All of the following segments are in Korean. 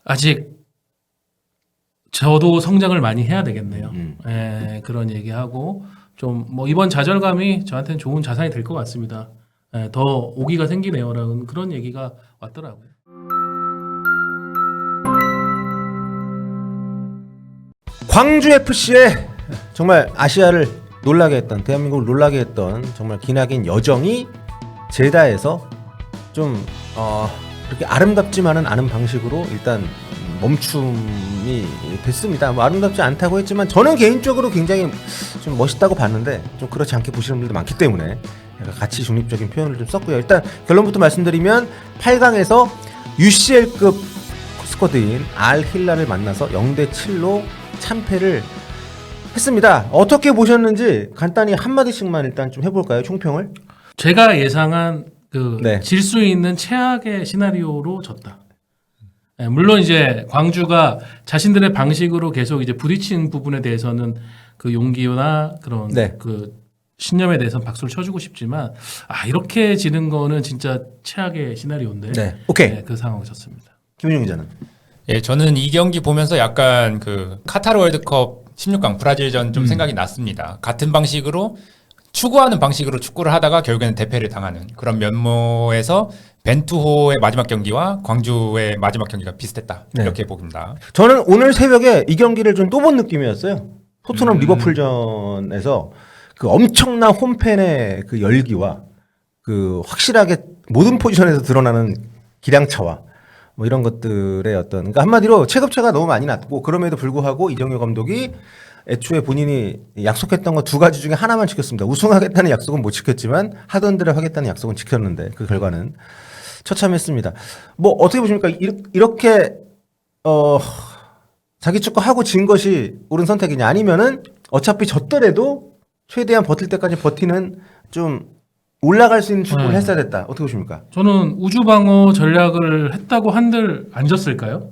아직 저도 성장을 많이 해야 되겠네요. 그런 얘기하고 좀 뭐 이번 좌절감이 저한테는 좋은 자산이 될 것 같습니다. 더 오기가 생기네요라는 그런 얘기가 왔더라고요. 광주 FC의 정말 아시아를 놀라게 했던, 대한민국을 놀라게 했던 정말 기나긴 여정이 제다에서 좀 그렇게 아름답지만은 않은 방식으로 일단 멈춤이 됐습니다. 뭐 아름답지 않다고 했지만 저는 개인적으로 굉장히 좀 멋있다고 봤는데 좀 그렇지 않게 보시는 분들도 많기 때문에 가치 중립적인 표현을 좀 썼고요. 일단 결론부터 말씀드리면 8강에서 UCL급 스쿼드인 알 힐라를 만나서 0대7로 참패를 했습니다. 어떻게 보셨는지 간단히 한마디씩만 일단 좀 해볼까요? 총평을. 제가 예상한 네. 질 수 있는 최악의 시나리오로 졌다. 물론 이제 광주가 자신들의 방식으로 계속 이제 부딪힌 부분에 대해서는 그 용기나 그런 네. 그 신념에 대해서는 박수를 쳐주고 싶지만 이렇게 지는 거는 진짜 최악의 시나리오인데. 네. 오케이. 그 상황을 졌습니다. 김윤중 기자는. 예, 저는 이 경기 보면서 약간 그 카타르 월드컵 16강 브라질전 좀 생각이 났습니다. 같은 방식으로 추구하는 방식으로 축구를 하다가 결국에는 대패를 당하는 그런 면모에서 벤투호의 마지막 경기와 광주의 마지막 경기가 비슷했다. 네. 이렇게 봅니다. 저는 오늘 새벽에 이 경기를 좀 또 본 느낌이었어요. 토트넘 리버풀전에서 그 엄청난 홈팬의 그 열기와 그 확실하게 모든 포지션에서 드러나는 기량차와 뭐 이런 것들의 어떤, 그러니까 한마디로 체급차가 너무 많이 났고, 그럼에도 불구하고 이정효 감독이 애초에 본인이 약속했던 거 두 가지 중에 하나만 지켰습니다. 우승하겠다는 약속은 못 지켰지만 하던 대로 하겠다는 약속은 지켰는데 그 결과는 처참했습니다. 뭐 어떻게 보십니까? 이렇게 자기 축구 하고 진 것이 옳은 선택이냐, 아니면은 어차피 졌더라도 최대한 버틸 때까지 버티는 좀 올라갈 수 있는 축구를 했어야 됐다. 어떻게 보십니까? 저는 우주방어 전략을 했다고 한들 안 졌을까요?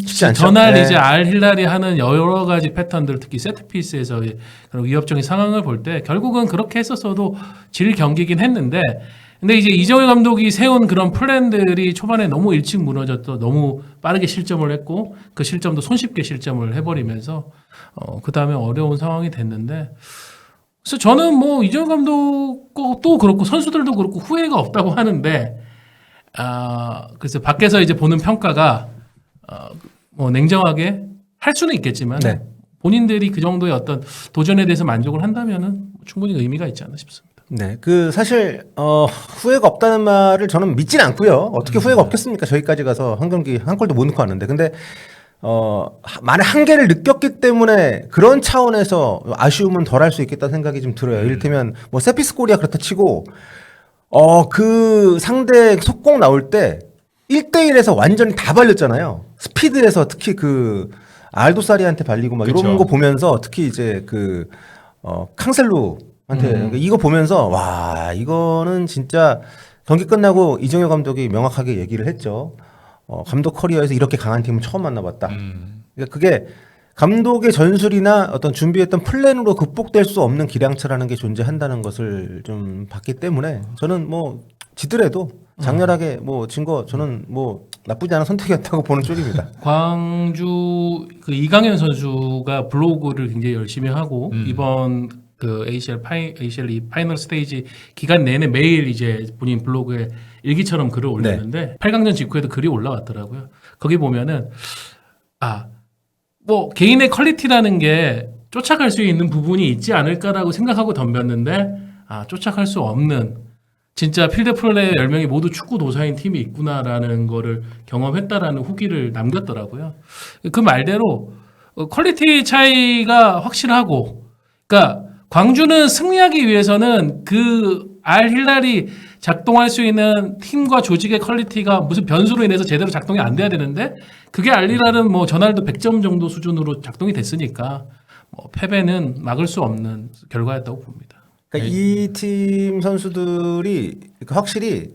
쉽지 않죠. 전날 네. 이제 알 힐랄이 하는 여러 가지 패턴들, 특히 세트피스에서의 그런 위협적인 상황을 볼 때 결국은 그렇게 했었어도 질 경기긴 했는데, 근데 이제 이정효 감독이 세운 그런 플랜들이 초반에 너무 일찍 무너졌고 너무 빠르게 실점을 했고 그 실점도 손쉽게 실점을 해버리면서 그 다음에 어려운 상황이 됐는데, 그래서 저는 뭐 이정효 감독도 그렇고 선수들도 그렇고 후회가 없다고 하는데, 그래서 밖에서 이제 보는 평가가 뭐 냉정하게 할 수는 있겠지만 네. 본인들이 그 정도의 어떤 도전에 대해서 만족을 한다면은 충분히 의미가 있지 않나 싶습니다. 네, 그 사실 후회가 없다는 말을 저는 믿진 않고요. 어떻게 후회가 없겠습니까? 저기까지 가서 한 경기 한 골도 못 넣고 왔는데, 근데 만약 한계를 느꼈기 때문에 그런 차원에서 아쉬움은 덜 할 수 있겠다는 생각이 좀 들어요. 이를테면 뭐 세피스 골이야 그렇다 치고 그 상대 속공 나올 때 1대1에서 완전히 다 발렸잖아요. 스피드에서 특히 그 알도사리한테 발리고 막 이런 그쵸. 거 보면서, 특히 이제 그 캉셀루한테 이거 보면서 와, 이거는 진짜 경기 끝나고 이정효 감독이 명확하게 얘기를 했죠. 감독 커리어에서 이렇게 강한 팀은 처음 만나봤다. 그러니까 그게 감독의 전술이나 어떤 준비했던 플랜으로 극복될 수 없는 기량차라는 게 존재한다는 것을 좀 봤기 때문에 저는 뭐 지더라도 장렬하게 뭐 진 거 저는 뭐 나쁘지 않은 선택이었다고 보는 쪽입니다. 광주 그 이강현 선수가 블로그를 굉장히 열심히 하고 이번 그 ACL 파이널 스테이지 기간 내내 매일 이제 본인 블로그에 일기처럼 글을 올렸는데 8강전 직후에도 글이 올라왔더라고요. 거기 보면은 뭐 개인의 퀄리티라는 게 쫓아갈 수 있는 부분이 있지 않을까라고 생각하고 덤볐는데 쫓아갈 수 없는, 진짜 필드 플레이어 10명이 모두 축구 도사인 팀이 있구나라는 거를 경험했다라는 후기를 남겼더라고요. 그 말대로 퀄리티 차이가 확실하고, 그러니까 광주는 승리하기 위해서는 그 알 힐랄이 작동할 수 있는 팀과 조직의 퀄리티가 무슨 변수로 인해서 제대로 작동이 안 돼야 되는데, 그게 알 힐랄은 뭐 전날도 100점 정도 수준으로 작동이 됐으니까 뭐 패배는 막을 수 없는 결과였다고 봅니다. 그러니까 이 팀 선수들이 확실히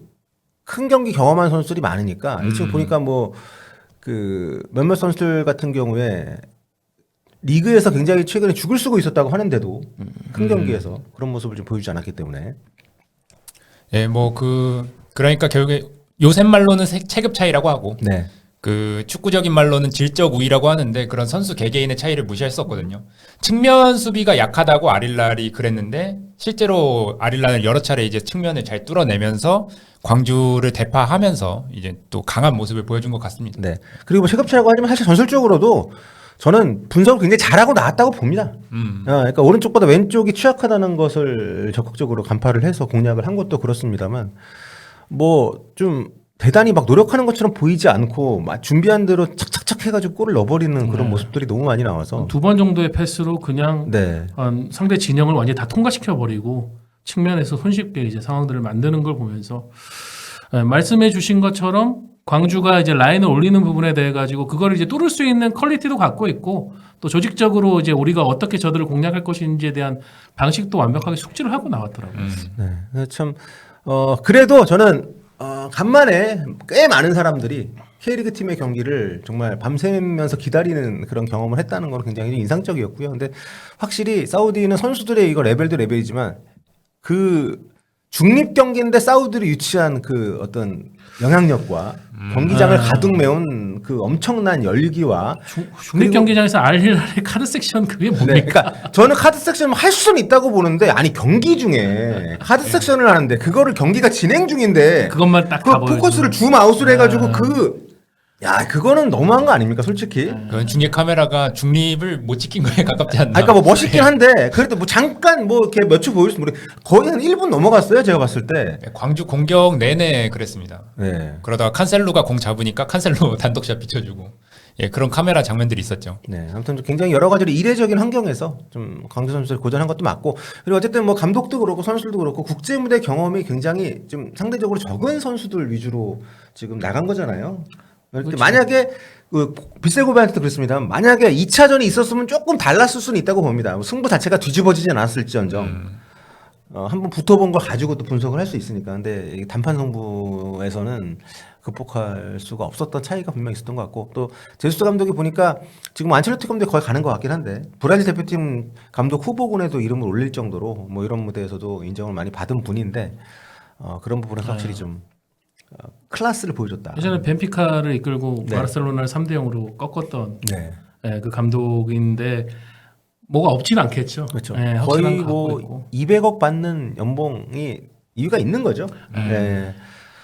큰 경기 경험한 선수들이 많으니까 지금 보니까 뭐 그 몇몇 선수들 같은 경우에 리그에서 굉장히 최근에 죽을 쓰고 있었다고 하는데도 큰 경기에서 그런 모습을 좀 보여주지 않았기 때문에. 예, 뭐 그러니까 결국에 요새 말로는 체급 차이라고 하고 네. 그 축구적인 말로는 질적 우위라고 하는데 그런 선수 개개인의 차이를 무시할 수 없거든요. 측면 수비가 약하다고 아릴랄이 그랬는데 실제로 아릴랄은 여러 차례 이제 측면을 잘 뚫어내면서 광주를 대파하면서 이제 또 강한 모습을 보여준 것 같습니다. 네. 그리고 뭐 시급치라고 하지만 사실 전술적으로도 저는 분석을 굉장히 잘하고 나왔다고 봅니다. 그러니까 오른쪽보다 왼쪽이 취약하다는 것을 적극적으로 간파를 해서 공략을 한 것도 그렇습니다만 뭐 좀 대단히 막 노력하는 것처럼 보이지 않고 막 준비한 대로 착착착 해가지고 골을 넣어버리는 그런 모습들이 너무 많이 나와서 2번 정도의 패스로 그냥 네. 상대 진영을 완전히 다 통과시켜 버리고 측면에서 손쉽게 이제 상황들을 만드는 걸 보면서 말씀해 주신 것처럼 광주가 이제 라인을 올리는 부분에 대해 가지고 그거를 이제 뚫을 수 있는 퀄리티도 갖고 있고 또 조직적으로 이제 우리가 어떻게 저들을 공략할 것인지에 대한 방식도 완벽하게 숙지를 하고 나왔더라고요. 네. 참 그래도 저는 간만에 꽤 많은 사람들이 K리그 팀의 경기를 정말 밤새면서 기다리는 그런 경험을 했다는 건 굉장히 인상적이었고요. 근데 확실히 사우디는 선수들의 이거 레벨도 레벨이지만 그 중립 경기인데 사우디를 유치한 그 어떤 영향력과 경기장을 가득 메운 그 엄청난 열기와 중립 경기장에서 알힐랄의 카드 섹션 그게 뭡니까? 네, 그러니까 저는 카드 섹션 할 수는 있다고 보는데 아니 경기 중에 카드 섹션을 하는데 그거를 경기가 진행 중인데 그것만 딱 그 다 보여주는. 포커스를 줌 아웃을 해가지고 그거는 너무한 거 아닙니까 솔직히? 그건 중계 카메라가 중립을 못 지킨 거에 가깝지 않나. 그러니까 뭐 멋있긴 한데 그래도 뭐 잠깐 뭐 이렇게 몇 초 보여줬으면 우리 거의 한 1분 넘어갔어요 제가 봤을 때. 광주 공격 내내 그랬습니다. 네. 그러다가 칸셀로가 공 잡으니까 칸셀로 단독샷 비춰주고 그런 카메라 장면들이 있었죠. 네, 아무튼 굉장히 여러 가지로 이례적인 환경에서 좀 광주 선수를 고전한 것도 맞고 그리고 어쨌든 뭐 감독도 그렇고 선수들도 그렇고 국제 무대 경험이 굉장히 좀 상대적으로 적은 선수들 위주로 지금 나간 거잖아요. 그렇죠. 만약에 그 빗세고비한테도 그랬습니다. 만약에 2차전이 있었으면 조금 달랐을 수는 있다고 봅니다. 승부 자체가 뒤집어지지 않았을지언정 한번 붙어본 걸 가지고 또 분석을 할 수 있으니까. 근데 이 단판 승부에서는 극복할 수가 없었던 차이가 분명히 있었던 것 같고 또 제수스 감독이 보니까 지금 안첼로티 감독이 거의 가는 것 같긴 한데 브라질 대표팀 감독 후보군에도 이름을 올릴 정도로 뭐 이런 무대에서도 인정을 많이 받은 분인데 그런 부분에서 확실히 좀 클래스를 보여줬다. 예전에 벤피카를 이끌고 네. 바르셀로나를 3대 0으로 꺾었던 네. 그 감독인데 뭐가 없지는 않겠죠. 그렇죠. 네, 거의 확실한 거 갖고 뭐 있고. 200억 받는 연봉이 이유가 있는 거죠. 네.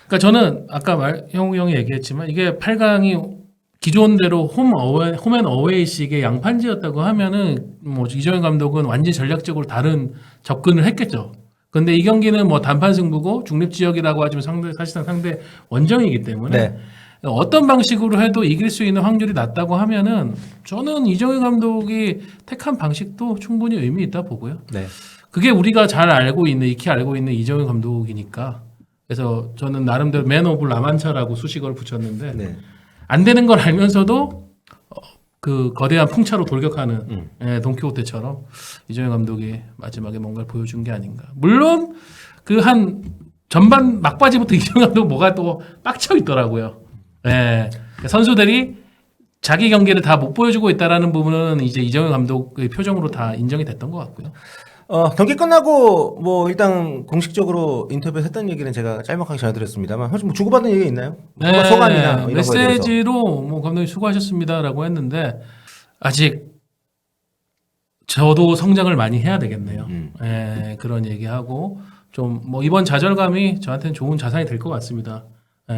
그러니까 저는 아까 형우 형이 얘기했지만 이게 8강이 기존대로 홈앤 어웨이식의 양판지였다고 하면은 뭐 이정현 감독은 완전 전략적으로 다른 접근을 했겠죠. 근데 이 경기는 뭐 단판 승부고 중립 지역이라고 하지만 사실상 상대 원정이기 때문에 네. 어떤 방식으로 해도 이길 수 있는 확률이 낮다고 하면은 저는 이정현 감독이 택한 방식도 충분히 의미 있다 보고요. 네. 그게 우리가 잘 알고 있는 익히 알고 있는 이정현 감독이니까 그래서 저는 나름대로 맨 오브 라만차라고 수식어를 붙였는데 네. 안 되는 걸 알면서도 그 거대한 풍차로 돌격하는 돈키호테처럼 이정현 감독이 마지막에 뭔가를 보여준 게 아닌가. 물론 그 한 전반 막바지부터 이정현 감독 뭐가 또 빡쳐 있더라고요. 선수들이 자기 경기를 다 못 보여주고 있다라는 부분은 이제 이정현 감독의 표정으로 다 인정이 됐던 것 같고요. 경기 끝나고 뭐 일단 공식적으로 인터뷰에서 했던 얘기는 제가 짤막하게 전해드렸습니다만 혹시 뭐 주고받은 얘기 있나요? 소감이나 이런 거에 대해서. 메시지로 뭐 감독님 수고하셨습니다라고 했는데 아직 저도 성장을 많이 해야 되겠네요. 그런 얘기하고 좀 뭐 이번 좌절감이 저한테는 좋은 자산이 될 것 같습니다.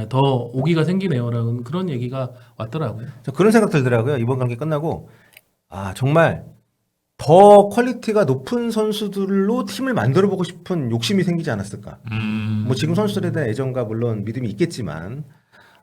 더 오기가 생기네요라는 그런 얘기가 왔더라고요. 저 그런 생각 들더라고요. 이번 경기 끝나고 정말 더 퀄리티가 높은 선수들로 팀을 만들어보고 싶은 욕심이 생기지 않았을까. 뭐 지금 선수들에 대한 애정과 물론 믿음이 있겠지만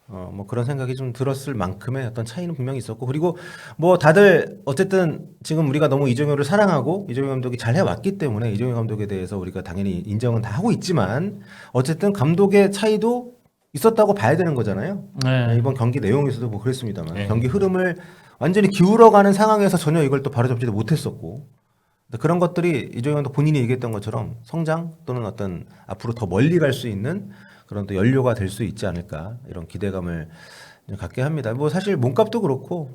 뭐 그런 생각이 좀 들었을 만큼의 어떤 차이는 분명히 있었고 그리고 뭐 다들 어쨌든 지금 우리가 너무 이정효를 사랑하고 이정효 감독이 잘 해왔기 때문에 이정효 감독에 대해서 우리가 당연히 인정은 다 하고 있지만 어쨌든 감독의 차이도 있었다고 봐야 되는 거잖아요. 네. 이번 경기 내용에서도 뭐 그랬습니다만 네. 경기 흐름을 완전히 기울어가는 상황에서 전혀 이걸 또 바로잡지도 못했었고 그런 것들이 이정현 감독 본인이 얘기했던 것처럼 성장 또는 어떤 앞으로 더 멀리 갈 수 있는 그런 또 연료가 될 수 있지 않을까 이런 기대감을 갖게 합니다. 뭐 사실 몸값도 그렇고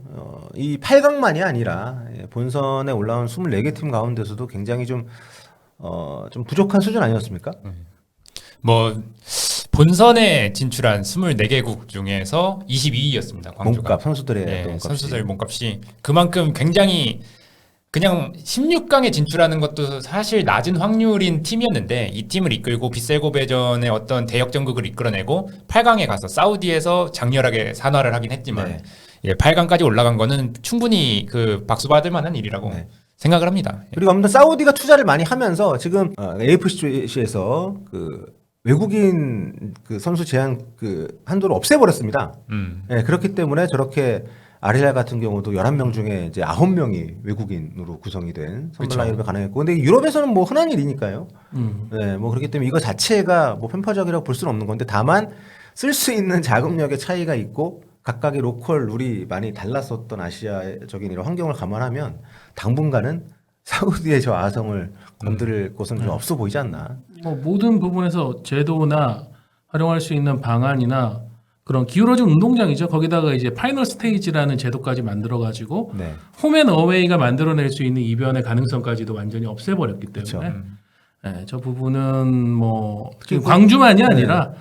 이 8강만이 아니라 본선에 올라온 24개 팀 가운데서도 굉장히 좀 부족한 수준 아니었습니까? 뭐 본선에 진출한 24개국 중에서 22위였습니다. 광주가. 몸값 선수들의 네, 또 몸값이. 선수들 몸값이 그만큼 굉장히 그냥 16강에 진출하는 것도 사실 낮은 확률인 팀이었는데 이 팀을 이끌고 빗셀고베전의 어떤 대역전극을 이끌어내고 8강에 가서 사우디에서 장렬하게 산화를 하긴 했지만 네. 예, 8강까지 올라간 거는 충분히 그 박수 받을 만한 일이라고 네. 생각을 합니다. 그리고 아무튼 사우디가 투자를 많이 하면서 지금 AFC에서 그 외국인 그 선수 제한 그 한도를 없애버렸습니다. 네, 그렇기 때문에 저렇게 아리랄 같은 경우도 11명 중에 이제 9명이 외국인으로 구성이 된 선발 그쵸. 라인업이 가능했고, 근데 유럽에서는 뭐 흔한 일이니까요. 네, 뭐 그렇기 때문에 이거 자체가 뭐 편파적이라고 볼 수는 없는 건데, 다만 쓸 수 있는 자금력의 차이가 있고 각각의 로컬 룰이 많이 달랐었던 아시아적인 이런 환경을 감안하면 당분간은 사우디의 저 아성을 건드릴 곳은 좀 없어 보이지 않나. 뭐 모든 부분에서 제도나 활용할 수 있는 방안이나 그런 기울어진 운동장이죠. 거기다가 이제 파이널 스테이지라는 제도까지 만들어가지고 네. 홈앤 어웨이가 만들어낼 수 있는 이변의 가능성까지도 완전히 없애버렸기 때문에 네, 저 부분은 뭐 지금 광주만이 아니라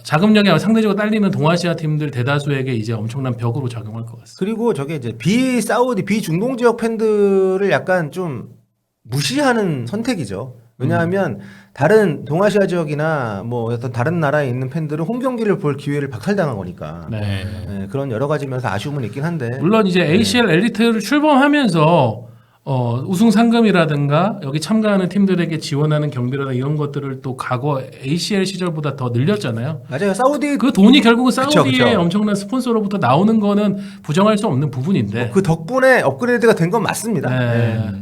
자금력이 상대적으로 딸리는 동아시아 팀들 대다수에게 이제 엄청난 벽으로 작용할 것 같습니다. 그리고 저게 이제 비사우디, 비중동 지역 팬들을 약간 좀 무시하는 선택이죠. 왜냐하면 다른 동아시아 지역이나 뭐 어떤 다른 나라에 있는 팬들은 홈 경기를 볼 기회를 박탈당한 거니까. 네. 네, 그런 여러 가지 면에서 아쉬움은 있긴 한데. 물론 이제 ACL 엘리트를 출범하면서 우승 상금이라든가 여기 참가하는 팀들에게 지원하는 경비라든가 이런 것들을 또 과거 ACL 시절보다 더 늘렸잖아요. 맞아요. 사우디 그 돈이 결국은 사우디의 그쵸. 엄청난 스폰서로부터 나오는 거는 부정할 수 없는 부분인데. 그 덕분에 업그레이드가 된 건 맞습니다. 네.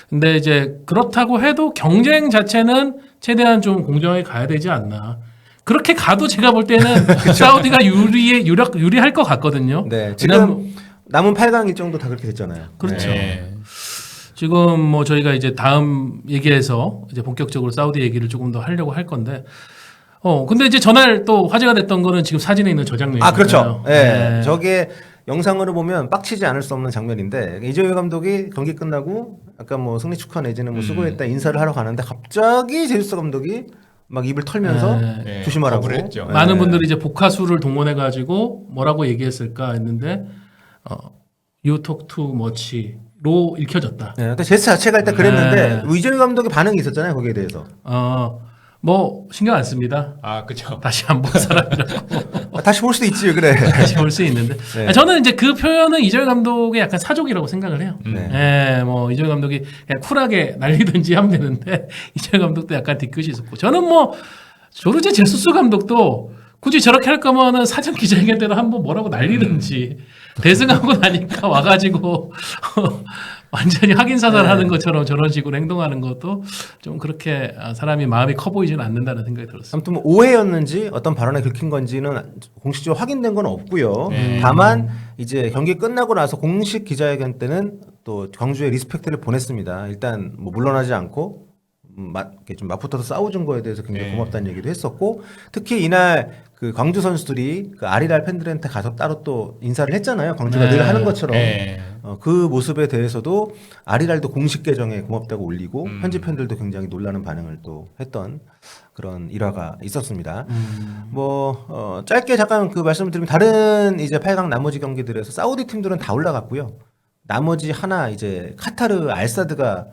근데 이제 그렇다고 해도 경쟁 자체는 최대한 좀 공정하게 가야 되지 않나. 그렇게 가도 제가 볼 때는 사우디가 유리할 것 같거든요. 네. 지금 남은 8강 일정도 다 그렇게 됐잖아요. 그렇죠. 네. 지금 뭐 저희가 이제 다음 얘기에서 이제 본격적으로 사우디 얘기를 조금 더 하려고 할 건데, 근데 이제 전날 또 화제가 됐던 거는 지금 사진에 있는 저 장면이잖아요. 아, 그렇죠. 네. 네. 저게 영상으로 보면 빡치지 않을 수 없는 장면인데, 이정효 감독이 경기 끝나고 아까 뭐 승리 축하 내지는 뭐 수고했다 인사를 하러 가는데 갑자기 제주스 감독이 막 입을 털면서 네. 조심하라고. 거부를 했죠. 네. 많은 분들이 이제 복화수를 동원해가지고 뭐라고 얘기했을까 했는데, You talk too much로 읽혀졌다. 네, 근데 제스 자체가 일단 그랬는데 이정효 감독의 반응이 있었잖아요, 거기에 대해서. 뭐 신경 안 씁니다. 아, 그렇죠. 다시 안 본 사람이라고 다시 볼 수도 있지, 그래. 다시 볼 수 있는데 네. 저는 이제 그 표현은 이정효 감독의 약간 사족이라고 생각을 해요. 네. 뭐 이정효 감독이 그냥 쿨하게 날리든지 하면 되는데 이정효 감독도 약간 뒤끝이 있었고 저는 뭐 조르제 제수스 감독도 굳이 저렇게 할 거면은 사전 기자회견 때도 한번 뭐라고 날리든지 대승하고 나니까 와가지고 완전히 확인 사살하는 것처럼 저런 식으로 행동하는 것도 좀 그렇게 사람이 마음이 커 보이지는 않는다는 생각이 들었어요. 아무튼 뭐 오해였는지 어떤 발언에 긁힌 건지는 공식적으로 확인된 건 없고요. 네. 다만 이제 경기 끝나고 나서 공식 기자회견 때는 또 광주에 리스펙트를 보냈습니다. 일단 뭐 물러나지 않고 이렇게 좀 맞붙어서 싸워준 거에 대해서 굉장히 네. 고맙다는 얘기도 했었고, 특히 이날 그 광주 선수들이 그 아리랄 팬들한테 가서 따로 또 인사를 했잖아요. 광주가 네. 늘 하는 것처럼. 네. 그 모습에 대해서도 아리랄도 공식 계정에 고맙다고 올리고 현지 팬들도 굉장히 놀라는 반응을 또 했던 그런 일화가 있었습니다. 뭐 짧게 잠깐 그 말씀을 드리면 다른 이제 8강 나머지 경기들에서 사우디 팀들은 다 올라갔고요. 나머지 하나 이제 카타르 알사드가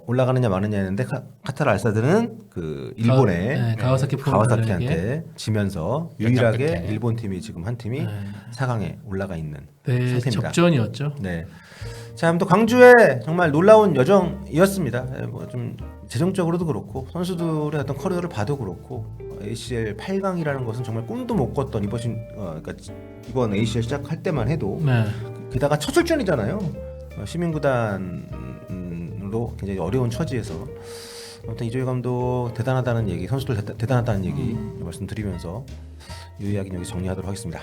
올라가느냐 마느냐 했는데 카타르 알사드는 그 일본의 가와사키 가와사키한테 지면서 유일하게 끝에. 일본 팀이 지금 한 팀이 4강에 올라가 있는 네, 상태입니다. 접전이었죠. 네. 자, 아무튼 광주에 정말 놀라운 여정이었습니다. 뭐 좀 재정적으로도 그렇고 선수들의 어떤 커리어를 봐도 그렇고 ACL 8강이라는 것은 정말 꿈도 못 꿨던 그러니까 이번 ACL 시작할 때만 해도 네. 게다가 첫 출전이잖아요. 시민구단으로 굉장히 어려운 처지에서 아무튼 이조희 감독 대단하다는 얘기, 선수들 대단하다는 얘기 말씀드리면서 이 이야기는 여기 정리하도록 하겠습니다.